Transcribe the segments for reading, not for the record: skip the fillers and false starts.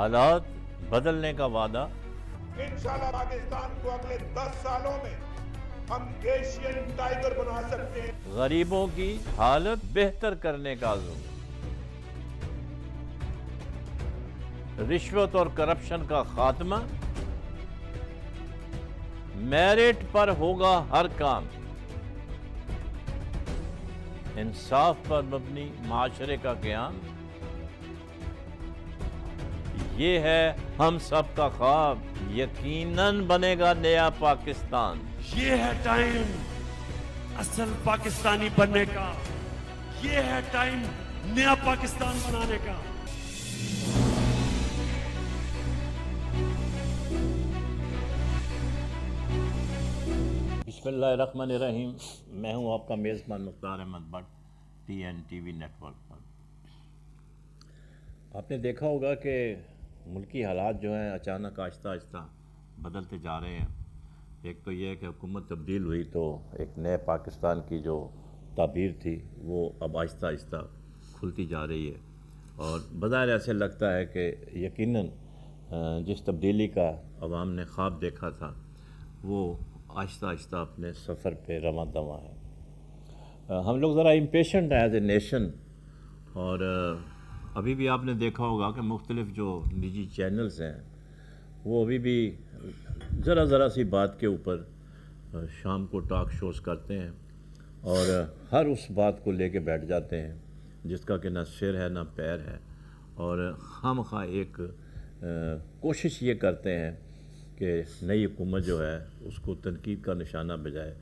حالات بدلنے کا وعدہ انشاءاللہ پاکستان کو اگلے 10 سالوں میں ہم ایشین ٹائیگر بنا سکتے ہیں. غریبوں کی حالت بہتر کرنے کا عزم رشوت اور کرپشن کا خاتمہ میرٹ پر ہوگا ہر کام انصاف پر مبنی معاشرے کا قیام یہ ہے ہم سب کا خواب یقیناً بنے گا نیا پاکستان. یہ ہے ٹائم اصل پاکستانی بننے کا، یہ ہے ٹائم نیا پاکستان بنانے کا. بسم اللہ الرحمن الرحیم. میں ہوں آپ کا میزبان Mukhtar Ahmed Butt TNTV network پر. آپ نے دیکھا ہوگا کہ ملکی حالات جو ہیں اچانک آہستہ آہستہ بدلتے جا رہے ہیں. ایک تو یہ ہے کہ حکومت تبدیل ہوئی تو ایک نئے پاکستان کی جو تعبیر تھی وہ اب آہستہ آہستہ کھلتی جا رہی ہے، اور بظاہر ایسے لگتا ہے کہ یقیناً جس تبدیلی کا عوام نے خواب دیکھا تھا وہ آہستہ آہستہ اپنے سفر پہ رواں دواں ہے. ہم لوگ ذرا امپیشنٹ ہیں ایز اے نیشن، اور ابھی بھی آپ نے دیکھا ہوگا کہ مختلف جو نجی چینلز ہیں وہ ابھی بھی ذرا سی بات کے اوپر شام کو ٹاک شوز کرتے ہیں اور ہر اس بات کو لے کے بیٹھ جاتے ہیں جس کا کہ نہ سر ہے نہ پیر ہے، اور خواہ ایک کوشش یہ کرتے ہیں کہ نئی حکومت جو ہے اس کو تنقید کا نشانہ بجائے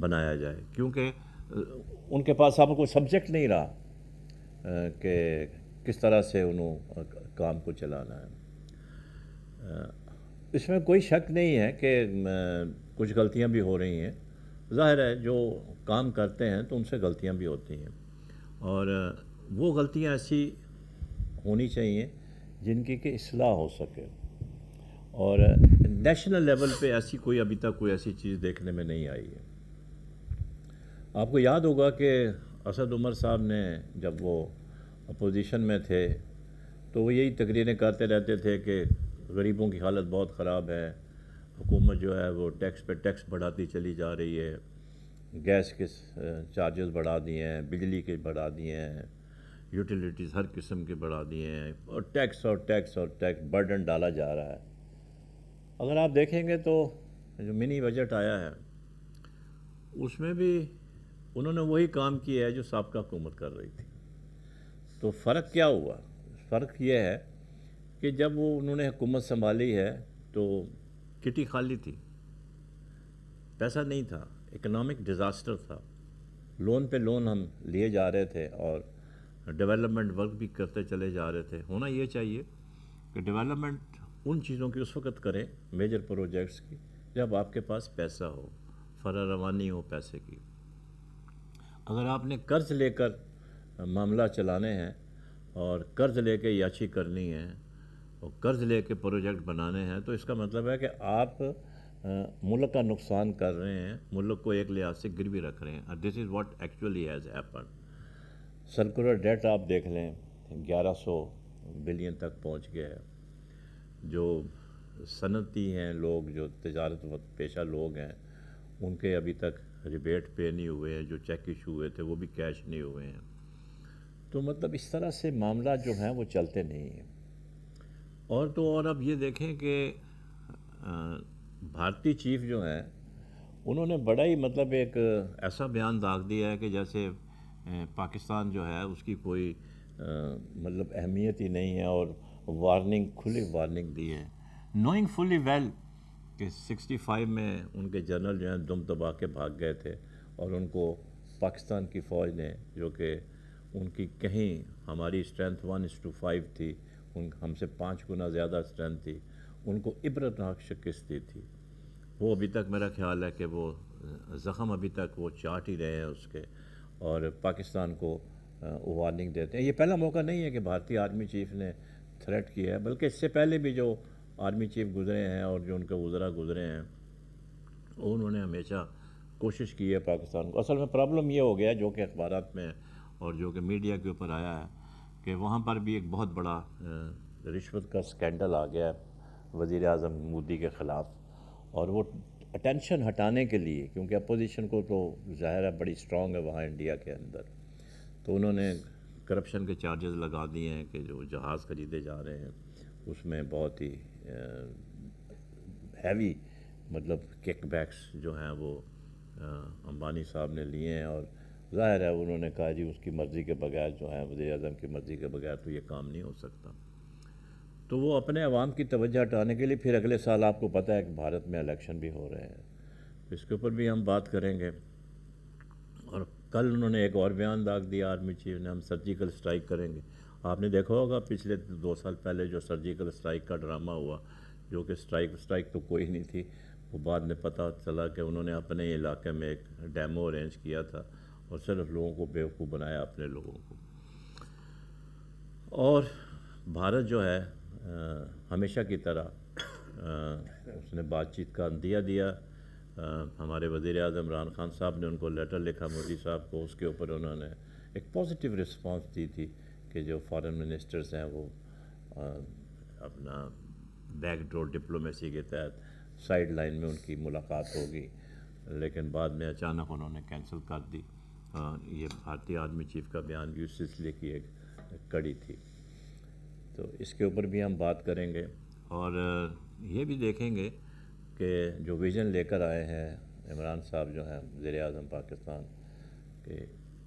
بنایا جائے، کیونکہ ان کے پاس اب کوئی سبجیکٹ نہیں رہا کہ کس طرح سے انہوں کام کو چلانا ہے. اس میں کوئی شک نہیں ہے کہ کچھ غلطیاں بھی ہو رہی ہیں. ظاہر ہے جو کام کرتے ہیں تو ان سے غلطیاں بھی ہوتی ہیں، اور وہ غلطیاں ایسی ہونی چاہیے جن کی کہ اصلاح ہو سکے، اور نیشنل لیول پہ ایسی کوئی ابھی تک کوئی ایسی چیز دیکھنے میں نہیں آئی ہے. آپ کو یاد ہوگا کہ اسد عمر صاحب نے جب وہ اپوزیشن میں تھے تو وہ یہی تقریریں کرتے رہتے تھے کہ غریبوں کی حالت بہت خراب ہے، حکومت جو ہے وہ ٹیکس پہ ٹیکس بڑھاتی چلی جا رہی ہے، گیس کے چارجز بڑھا دیے ہیں، بجلی کے بڑھا دیے ہیں، یوٹیلیٹیز ہر قسم کے بڑھا دیے ہیں، اور ٹیکس برڈن ڈالا جا رہا ہے. اگر آپ دیکھیں گے تو جو منی بجٹ آیا ہے اس میں بھی انہوں نے وہی کام کیا ہے جو سابقہ حکومت کر رہی تھی. تو فرق کیا ہوا؟ فرق یہ ہے کہ جب انہوں نے حکومت سنبھالی ہے تو کٹی خالی تھی، پیسہ نہیں تھا، اکنامک ڈیزاسٹر تھا، لون پہ لون ہم لیے جا رہے تھے اور ڈیولپمنٹ ورک بھی کرتے چلے جا رہے تھے. ہونا یہ چاہیے کہ ڈیولپمنٹ ان چیزوں کی اس وقت کریں، میجر پروجیکٹس کی، جب آپ کے پاس پیسہ ہو، فراروانی ہو پیسے کی. اگر آپ نے قرض لے کر معاملہ چلانے ہیں اور قرض لے کے یاچی کرنی ہے اور قرض لے کے پروجیکٹ بنانے ہیں تو اس کا مطلب ہے کہ آپ ملک کا نقصان کر رہے ہیں، ملک کو ایک لحاظ سے گروی رکھ رہے ہیں. This is what actually has happen. Circular date آپ دیکھ لیں 1100 بلین تک پہنچ گیا ہے. جو صنعتی ہیں لوگ، جو تجارت پیشہ لوگ ہیں، ان کے ابھی تک ریبیٹ پے نہیں ہوئے ہیں، جو چیک ایشو ہوئے تھے وہ بھی کیش نہیں ہوئے ہیں. تو مطلب اس طرح سے معاملات جو ہیں وہ چلتے نہیں ہیں. اور اب یہ دیکھیں کہ بھارتی چیف جو ہیں انہوں نے بڑا ہی مطلب ایک ایسا بیان داغ دیا ہے کہ جیسے پاکستان جو ہے اس کی کوئی مطلب اہمیت ہی نہیں ہے، اور وارننگ، کھلی وارننگ دی ہے، نوئنگ فلی ویل کہ 65 میں ان کے جنرل جو ہیں دم دبا کے بھاگ گئے تھے، اور ان کو پاکستان کی فوج نے، جو کہ ان کی کہیں ہماری اسٹرینتھ 1:5 تھی، ہم سے 5 گنا زیادہ اسٹرینتھ تھی، ان کو عبرتناک شکست دی تھی. وہ ابھی تک میرا خیال ہے کہ وہ زخم ابھی تک وہ چاٹ ہی رہے ہیں اس کے، اور پاکستان کو وارننگ دیتے ہیں. یہ پہلا موقع نہیں ہے کہ بھارتی آرمی چیف نے تھریٹ کیا ہے، بلکہ اس سے پہلے بھی جو آرمی چیف گزرے ہیں اور جو ان کے وزراء گزرے ہیں انہوں نے ہمیشہ کوشش کی ہے پاکستان کو. اصل میں پرابلم یہ ہو گیا جو کہ اخبارات میں اور جو کہ میڈیا کے اوپر آیا ہے کہ وہاں پر بھی ایک بہت بڑا رشوت کا سکینڈل آ گیا ہے وزیر اعظم مودی کے خلاف، اور وہ اٹینشن ہٹانے کے لیے، کیونکہ اپوزیشن کو تو ظاہر ہے بڑی اسٹرانگ ہے وہاں انڈیا کے اندر، تو انہوں نے کرپشن کے چارجز لگا دیے ہیں کہ جو جہاز خریدے جا رہے ہیں اس میں بہت ہی ہیوی مطلب کک بیکس جو ہیں وہ امبانی صاحب نے لیے ہیں، اور ظاہر ہے انہوں نے کہا جی اس کی مرضی کے بغیر جو ہے وزیر اعظم کی مرضی کے بغیر تو یہ کام نہیں ہو سکتا، تو وہ اپنے عوام کی توجہ ہٹانے کے لیے پھر اگلے سال آپ کو پتہ ہے کہ بھارت میں الیکشن بھی ہو رہے ہیں، اس کے اوپر بھی ہم بات کریں گے۔ اور کل انہوں نے ایک اور بیان داغ دیا آرمی چیف نے، ہم سرجیکل اسٹرائک کریں گے۔ آپ نے دیکھا ہوگا پچھلے 2 سال پہلے جو سرجیکل اسٹرائک کا ڈرامہ ہوا، جو کہ اسٹرائک تو کوئی نہیں تھی، وہ بعد میں پتہ چلا کہ انہوں نے اپنے علاقے میں ایک ڈیمو ارینج کیا تھا اور صرف لوگوں کو بیوقوف بنایا، اپنے لوگوں کو۔ اور بھارت جو ہے ہمیشہ کی طرح اس نے بات چیت کا دیا ہمارے وزیر اعظم عمران خان صاحب نے ان کو لیٹر لکھا مودی صاحب کو، اس کے اوپر انہوں نے ایک پازیٹیو رسپانس دی تھی کہ جو فارن منسٹرز ہیں وہ اپنا بیک ڈور ڈپلومیسی کے تحت سائیڈ لائن میں ان کی ملاقات ہوگی، لیکن بعد میں اچانک انہوں نے کینسل کر دی۔ یہ بھارتی آرمی چیف کا بیان بھی اس سلسلے کی ایک کڑی تھی، تو اس کے اوپر بھی ہم بات کریں گے، اور یہ بھی دیکھیں گے کہ جو ویژن لے کر آئے ہیں عمران صاحب جو ہیں وزیر اعظم پاکستان، کہ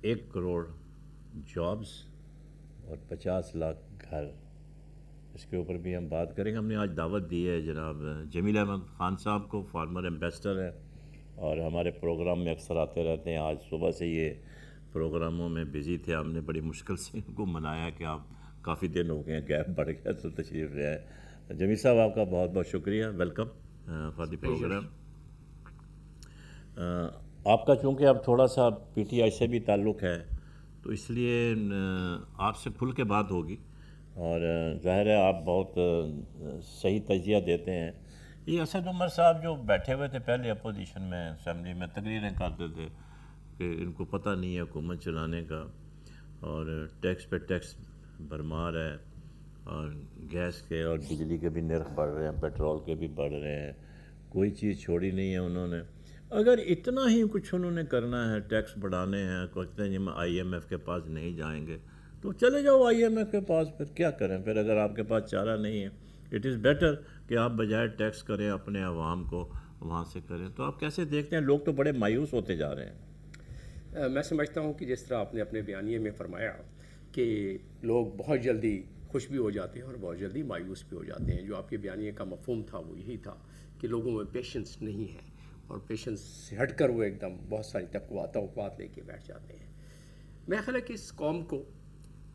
1 کروڑ جابز اور 50 لاکھ گھر، اس کے اوپر بھی ہم بات کریں گے۔ ہم نے آج دعوت دی ہے جناب جمیل احمد خان صاحب کو، فارمر ایمبیسڈر ہیں اور ہمارے پروگرام میں اکثر آتے رہتے ہیں۔ آج صبح سے یہ پروگراموں میں بزی تھے، ہم نے بڑی مشکل سے ان کو منایا کہ آپ کافی دن ہو گئے ہیں، گیپ بڑھ گیا تو تشریف لے آئے۔ جمیل صاحب آپ کا بہت بہت شکریہ، ویلکم فار دی پروگرام۔ آپ کا چونکہ اب تھوڑا سا پی ٹی آئی سے بھی تعلق ہے تو اس لیے آپ سے کھل کے بات ہوگی، اور ظاہر ہے آپ بہت صحیح تجزیہ دیتے ہیں۔ یہ اسد عمر صاحب جو بیٹھے ہوئے تھے پہلے اپوزیشن میں اسمبلی میں، تقریریں کرتے تھے کہ ان کو پتہ نہیں ہے حکومت چلانے کا، اور ٹیکس پہ ٹیکس بھرمار ہے، اور گیس کے اور بجلی کے بھی نرخ بڑھ رہے ہیں، پیٹرول کے بھی بڑھ رہے ہیں، کوئی چیز چھوڑی نہیں ہے انہوں نے۔ اگر اتنا ہی کچھ انہوں نے کرنا ہے، ٹیکس بڑھانے ہیں، کہتے ہیں جی ہم IMF کے پاس نہیں جائیں گے، تو چلے جاؤ IMF کے پاس، پھر کیا کریں؟ پھر اگر آپ کے پاس چارہ نہیں ہے، اٹ از بیٹر کہ آپ بجائے ٹیکس کریں اپنے عوام کو وہاں سے کریں۔ تو آپ کیسے دیکھتے ہیں؟ لوگ تو بڑے مایوس ہوتے جا رہے ہیں۔ میں سمجھتا ہوں کہ جس طرح آپ نے اپنے بیانیے میں فرمایا کہ لوگ بہت جلدی خوش بھی ہو جاتے ہیں اور بہت جلدی مایوس بھی ہو جاتے ہیں، جو آپ کے بیانیے کا مفہوم تھا وہ یہی تھا کہ لوگوں میں پیشنس نہیں ہے، اور پیشنس سے ہٹ کر وہ ایک دم بہت ساری توقعات لے کے بیٹھ جاتے ہیں۔ میں خیال ہے کہ اس قوم کو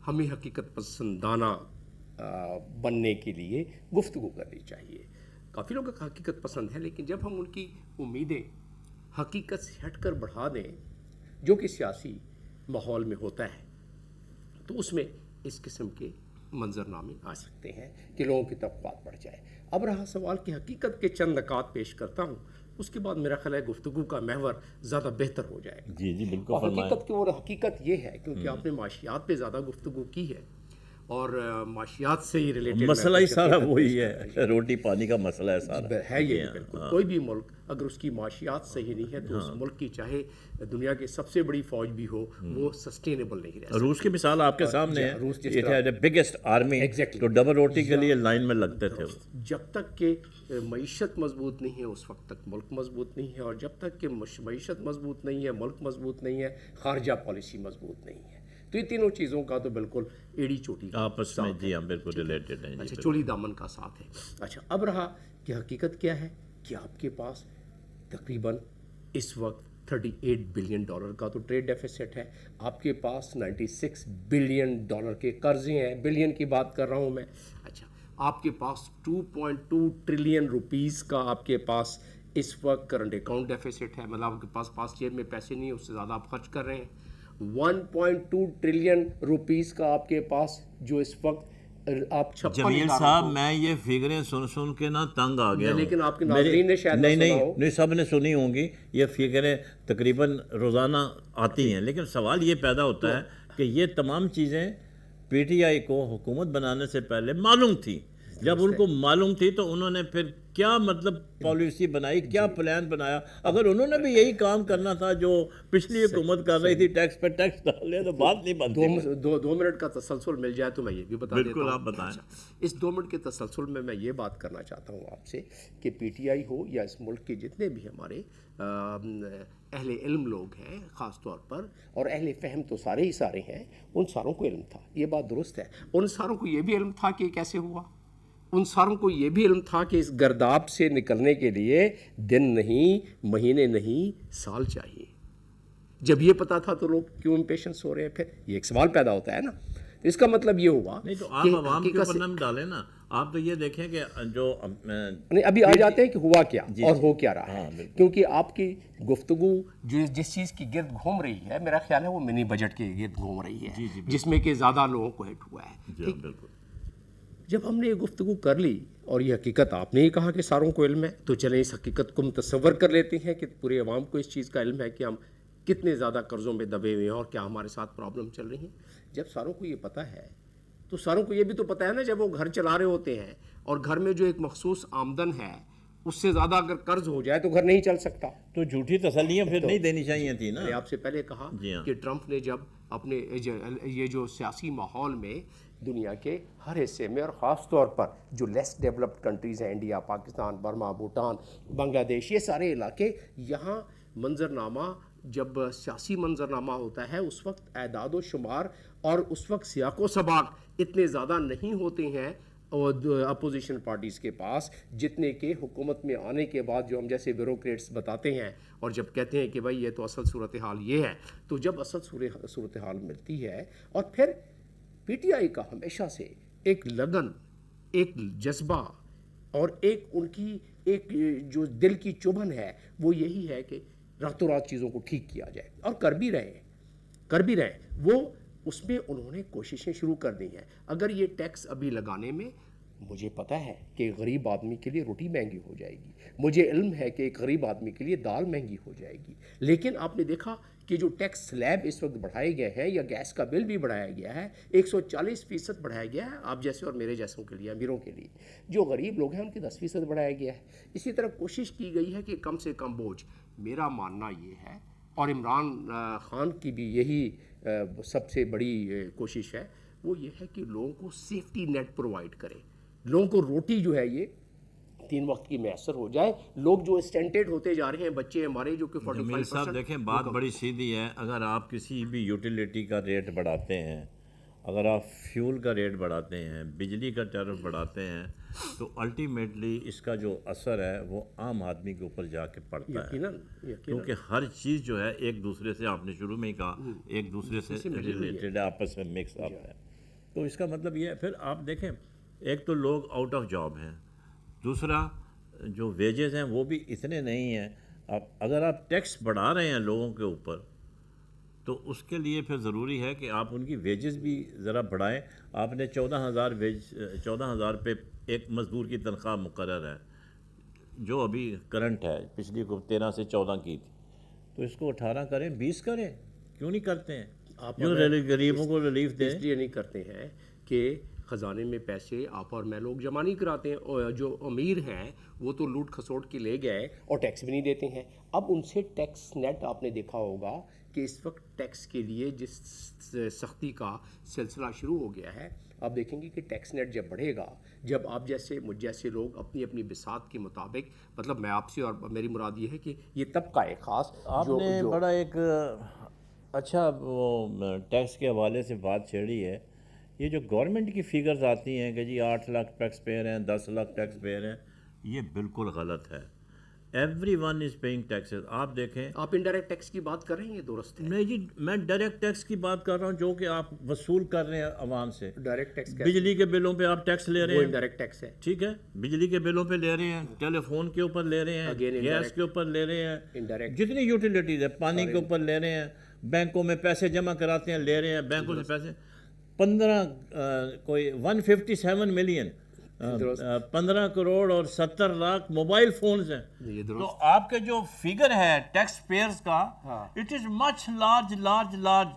ہمیں حقیقت پسندانہ بننے کے لیے گفتگو کرنی چاہیے۔ کافی لوگ حقیقت پسند ہیں، لیکن جب ہم ان کی امیدیں حقیقت سے ہٹ کر بڑھا دیں، جو کہ سیاسی ماحول میں ہوتا ہے، تو اس میں اس قسم کے منظرنامے آ سکتے ہیں کہ لوگوں کی توقعات بڑھ جائے۔ اب رہا سوال کہ حقیقت کے چند نکات پیش کرتا ہوں، اس کے بعد میرا خیال ہے گفتگو کا محور زیادہ بہتر ہو جائے گا۔ جی بالکل اور فرمائیں۔ حقیقت کی اور حقیقت یہ ہے، کیونکہ آپ نے معاشیات پہ زیادہ گفتگو کی ہے، اور معاشیات سے ہی ریلیٹڈ مسئلہ ہی سارا وہی ہے، روٹی پانی کا مسئلہ ہے سارا، ہے یہ بالکل۔ کوئی بھی ملک اگر اس کی معاشیات صحیح نہیں ہے تو اس ملک کی چاہے دنیا کی سب سے بڑی فوج بھی ہو، وہ سسٹینیبل نہیں رہ سکتی۔ روس کی مثال آپ کے سامنے ہے، روس جس یہ تھا بگیسٹ آرمی، تو ڈبل روٹی کے لیے لائن میں لگتے تھے۔ جب تک کہ معیشت مضبوط نہیں ہے اس وقت تک ملک مضبوط نہیں ہے، اور جب تک کہ معیشت مضبوط نہیں ہے، ملک مضبوط نہیں ہے، خارجہ پالیسی مضبوط نہیں ہے، تو یہ تینوں چیزوں کا تو بالکل ایڑی چوٹی آپس میں جی ہم بالکل ریلیٹڈ ہیں۔ اچھا، چولی دامن کا ساتھ ہے۔ اچھا، اب رہا کہ حقیقت کیا ہے کہ آپ کے پاس تقریباً اس وقت $38 بلین کا تو ٹریڈ ڈیفیسٹ ہے، آپ کے پاس $96 بلین کے قرضے ہیں، بلین کی بات کر رہا ہوں میں۔ اچھا، آپ کے پاس $2.2 ٹریلین کا آپ کے پاس اس وقت کرنٹ اکاؤنٹ ڈیفیسٹ ہے، مطلب آپ کے پاس جیب میں پیسے نہیں، اس سے زیادہ آپ خرچ کر رہے ہیں۔ $1.2 ٹریلین کا آپ کے پاس جو اس وقت آپ 56 جمیل صاحب میں یہ فگریں سن کے نا تنگ آ گیا ہوں، لیکن آپ کے ناظرین نے شاید نہیں سب نے سنی ہوں گی، یہ فگریں تقریباً روزانہ آتی ہیں، لیکن سوال یہ پیدا ہوتا ہے کہ یہ تمام چیزیں پی ٹی آئی کو حکومت بنانے سے پہلے معلوم تھی. جب ان کو معلوم تھی تو انہوں نے پھر کیا مطلب پالیسی بنائی, کیا پلان بنایا. اگر انہوں نے بھی یہی کام کرنا تھا جو پچھلی حکومت کر رہی تھی, ٹیکس پہ ٹیکس ڈال لے, تو بات نہیں بنتی. دو منٹ کا تسلسل مل جائے تو میں یہ بھی بتا دیتا ہوں. بالکل آپ بتائیں. اس 2 منٹ کے تسلسل میں یہ بات کرنا چاہتا ہوں آپ سے کہ پی ٹی آئی ہو یا اس ملک کے جتنے بھی ہمارے اہل علم لوگ ہیں خاص طور پر, اور اہل فہم تو سارے ہی سارے ہیں, ان ساروں کو علم تھا, یہ بات درست ہے. ان ساروں کو یہ بھی علم تھا کہ کیسے ہوا. ان ساروں کو یہ بھی علم تھا کہ اس گرداب سے نکلنے کے لیے دن نہیں, مہینے نہیں, سال چاہیے. جب یہ پتا تھا تو لوگ کیوں امپیشنس ہو رہے ہیں؟ پھر یہ ایک سوال پیدا ہوتا ہے نا. اس کا مطلب یہ ہوا نہیں تو آپ عوام کے اوپر نہ ڈالیں نا. آپ تو یہ دیکھیں کہ جو ابھی آ جاتے ہیں کہ ہوا کیا اور ہو کیا رہا ہے. کیونکہ آپ کی گفتگو جس چیز کی گرد گھوم رہی ہے, میرا خیال ہے وہ منی بجٹ کے گرد گھوم رہی ہے, جس میں کہ زیادہ لوگوں کو ہٹ ہوا ہے. بالکل. جب ہم نے یہ گفتگو کر لی اور یہ حقیقت آپ نے ہی کہا کہ ساروں کو علم ہے, تو چلیں اس حقیقت کو ہم تصور کر لیتے ہیں کہ پورے عوام کو اس چیز کا علم ہے کہ ہم کتنے زیادہ قرضوں میں دبے ہوئے ہیں اور کیا ہمارے ساتھ پرابلم چل رہی ہیں. جب ساروں کو یہ پتہ ہے تو ساروں کو یہ بھی تو پتہ ہے نا, جب وہ گھر چلا رہے ہوتے ہیں اور گھر میں جو ایک مخصوص آمدن ہے اس سے زیادہ اگر قرض ہو جائے تو گھر نہیں چل سکتا. تو جھوٹی تسلیاں پھر نہیں دینی چاہیے تھی نا. میں نے آپ سے پہلے کہا کہ ٹرمپ نے جب اپنے یہ جو سیاسی ماحول میں دنیا کے ہر حصے میں اور خاص طور پر جو لیس ڈیولپڈ کنٹریز ہیں, انڈیا, پاکستان, برما, بھوٹان, بنگلہ دیش, یہ سارے علاقے, یہاں منظرنامہ جب سیاسی منظرنامہ ہوتا ہے اس وقت اعداد و شمار اور اس وقت سیاق و سباق اتنے زیادہ نہیں ہوتے ہیں اپوزیشن پارٹیز کے پاس جتنے کہ حکومت میں آنے کے بعد جو ہم جیسے بیوروکریٹس بتاتے ہیں, اور جب کہتے ہیں کہ بھائی یہ تو اصل صورتحال یہ ہے, تو جب اصل صورتحال ملتی ہے اور پھر پی ٹی آئی کا ہمیشہ سے ایک لگن, ایک جذبہ اور ایک ان کی ایک جو دل کی چبھن ہے وہ یہی ہے کہ راتوں رات چیزوں کو ٹھیک کیا جائے, اور کر بھی رہے ہیں. وہ اس میں انہوں نے کوششیں شروع کر دی ہیں. اگر یہ ٹیکس ابھی لگانے میں, مجھے پتہ ہے کہ غریب آدمی کے لیے روٹی مہنگی ہو جائے گی, مجھے علم ہے کہ ایک غریب آدمی کے لیے دال مہنگی ہو جائے گی, لیکن آپ نے دیکھا کہ جو ٹیکس سلیب اس وقت بڑھائے گئے ہیں یا گیس کا بل بھی بڑھایا گیا ہے 140% بڑھایا گیا ہے آپ جیسے اور میرے جیسوں کے لیے, امیروں کے لیے. جو غریب لوگ ہیں ان کے 10% بڑھایا گیا ہے. اسی طرح کوشش کی گئی ہے کہ کم سے کم بوجھ. میرا ماننا یہ ہے, اور عمران خان کی بھی یہی سب سے بڑی کوشش ہے, وہ یہ ہے کہ لوگوں کو سیفٹی نیٹ پرووائڈ کرے, لوگوں کو روٹی جو ہے یہ 3 وقت کی میسر ہو جائے. لوگ جو اسٹینٹڈ ہوتے جا رہے ہیں بچے ہمارے جو کہ 45% صاحب دیکھیں بات بڑی سیدھی ہے. اگر آپ کسی بھی یوٹیلیٹی کا ریٹ بڑھاتے ہیں, اگر آپ فیول کا ریٹ بڑھاتے ہیں, بجلی کا ٹیرف بڑھاتے ہیں, تو الٹیمیٹلی اس کا جو اثر ہے وہ عام آدمی کے اوپر جا کے پڑتا ہے. کیونکہ ہر چیز جو ہے ایک دوسرے سے, آپ نے شروع میں ہی کہا, ایک دوسرے سے ریلیٹڈ ہے, آپس میں مکس اپ ہے. تو اس کا مطلب یہ ہے, پھر آپ دیکھیں ایک تو لوگ آؤٹ آف جاب ہیں, دوسرا جو ویجز ہیں وہ بھی اتنے نہیں ہیں. اگر آپ ٹیکس بڑھا رہے ہیں لوگوں کے اوپر تو اس کے لیے پھر ضروری ہے کہ آپ ان کی ویجز بھی ذرا بڑھائیں. آپ نے 14,000 پہ ایک مزدور کی تنخواہ مقرر ہے جو ابھی کرنٹ ہے, پچھلی کو 13 سے 14 کی تھی, تو اس کو 18 کریں, 20 کریں, کیوں نہیں کرتے ہیں؟ جو غریبوں کو ریلیف دیں. اس لیے نہیں کرتے ہیں کہ خزانے میں پیسے آپ اور میں لوگ جمع نہیں کراتے ہیں, اور جو امیر ہیں وہ تو لوٹ کھسوٹ کے لے گئے اور ٹیکس بھی نہیں دیتے ہیں. اب ان سے ٹیکس نیٹ آپ نے دیکھا ہوگا کہ اس وقت ٹیکس کے لیے جس سختی کا سلسلہ شروع ہو گیا ہے, آپ دیکھیں گے کہ ٹیکس نیٹ جب بڑھے گا, جب آپ جیسے مجھ جیسے لوگ اپنی اپنی بساط کے مطابق, مطلب میں آپ سے اور میری مراد یہ ہے کہ یہ طبقہ ہے خاص, آپ نے بڑا ایک اچھا وہ ٹیکس کے حوالے سے بات چھیڑی ہے. یہ جو گورنمنٹ کی فگرز آتی ہیں کہ جی 8 لاکھ ٹیکس پیئر ہیں, 10 لاکھ ٹیکس پیئر ہیں, یہ بالکل غلط ہے. Every one is paying taxes. آپ دیکھیں, آپ انڈائریکٹ ٹیکس کی بات کر رہے ہیں, یہ درست ہے. نہیں جی, میں ڈائریکٹ ٹیکس کی بات کر رہا ہوں جو کہ آپ وصول کر رہے ہیں عوام سے. ڈائریکٹ ٹیکس بجلی کے بلوں پہ آپ ٹیکس لے رہے ہیں, انڈائریکٹ ٹیکس ہے, ٹھیک ہے, بجلی کے بلوں پہ لے رہے ہیں, ٹیلی فون کے اوپر لے رہے ہیں, گیس کے اوپر لے رہے ہیں, جتنی یوٹیلیٹیز ہے, پانی کے اوپر لے رہے ہیں, بینکوں میں پیسے جمع کراتے ہیں, لے رہے ہیں بینکوں سے پیسے. 157 ملین 15 کروڑ اور 70 لاکھ موبائل فونز ہیں. تو آپ کے جو فگر ہے ٹیکس پیئرز کا, it is much large.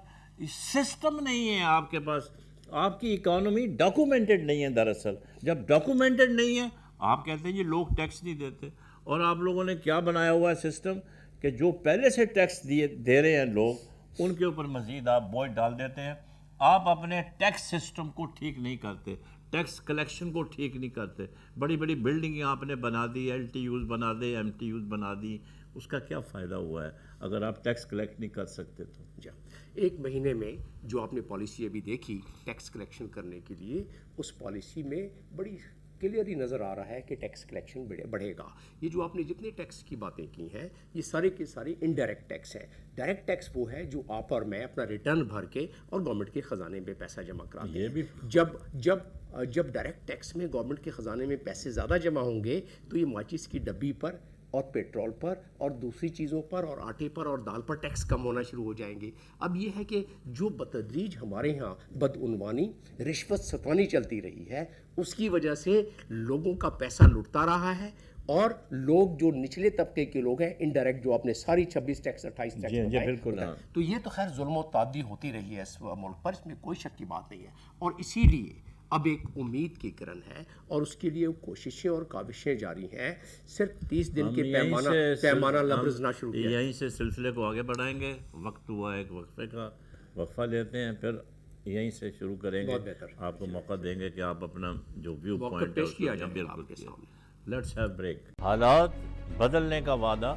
System نہیں ہے آپ کے پاس آپ کی اکانومی ڈاکومنٹڈ نہیں ہے دراصل. جب ڈاکومنٹڈ نہیں ہے آپ کہتے ہیں جی لوگ ٹیکس نہیں دیتے. اور آپ لوگوں نے کیا بنایا ہوا ہے سسٹم کہ جو پہلے سے ٹیکس دے رہے ہیں لوگ ان کے اوپر مزید آپ بوجھ ڈال دیتے ہیں. آپ اپنے ٹیکس سسٹم کو ٹھیک نہیں کرتے, ٹیکس کلیکشن کو ٹھیک نہیں کرتے. بڑی بڑی بلڈنگیں آپ نے بنا دی, ایل ٹی یوز بنا دے, ایم ٹی یوز بنا دی. اس کا کیا فائدہ ہوا ہے اگر آپ ٹیکس کلیکٹ نہیں کر سکتے تو؟ جی ایک مہینے میں جو آپ نے پالیسی ابھی دیکھی ٹیکس کلیکشن کرنے کے لیے, اس پالیسی میں بڑی کلیئرلی نظر آ رہا ہے کہ ٹیکس کلیکشن بڑھے گا. یہ جو آپ نے جتنے ٹیکس کی باتیں کی ہیں یہ سارے کے سارے انڈائریکٹ ٹیکس ہیں. ڈائریکٹ ٹیکس وہ ہے جو آپ اور میں اپنا ریٹرن بھر کے اور گورنمنٹ کے خزانے میں پیسہ جمع کراتے ہیں. جب ڈائریکٹ ٹیکس میں گورنمنٹ کے خزانے میں پیسے زیادہ جمع ہوں گے تو یہ ماچس کی ڈبی پر اور پیٹرول پر اور دوسری چیزوں پر اور آٹے پر اور دال پر ٹیکس کم ہونا شروع ہو جائیں گے. اب یہ ہے کہ جو بتدریج ہمارے ہاں بدعنوانی, رشوت ستانی چلتی رہی ہے, اس کی وجہ سے لوگوں کا پیسہ لٹتا رہا ہے, اور لوگ جو نچلے طبقے کے لوگ ہیں انڈائریکٹ جو آپ نے ساری 26 ٹیکس 28 ٹیکس بالکل, تو یہ تو خیر ظلم و تعدی ہوتی رہی ہے اس ملک پر, اس میں کوئی شک کی بات نہیں ہے. اور اسی لیے اب ایک امید کی کرن ہے اور اس کے لیے کوششیں اور کاوشیں جاری ہیں. صرف 30 دن کے پیمانہ لبرزنا شروع کیا. یہیں سے سلسلے کو آگے بڑھائیں گے. وقت ہوا ایک وقفے کا, وقفہ لیتے ہیں, پھر یہیں سے شروع کریں گے. آپ کو موقع دیں گے کہ آپ اپنا جو ویو پوائنٹ پیش کیا جائے بالکل کے سامنے. Let's have break. حالات بدلنے کا وعدہ.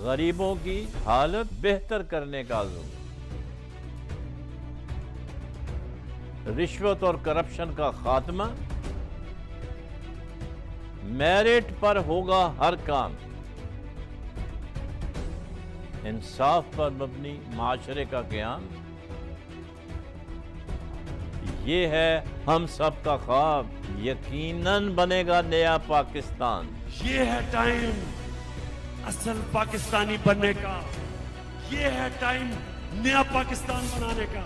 غریبوں کی حالت بہتر کرنے کا عزم. رشوت اور کرپشن کا خاتمہ. میرٹ پر ہوگا ہر کام. انصاف پر مبنی معاشرے کا قیام. یہ ہے ہم سب کا خواب, یقیناً بنے گا نیا پاکستان. یہ ہے ٹائم اصل پاکستانی بننے کا, یہ ہے ٹائم نیا پاکستان بنانے کا.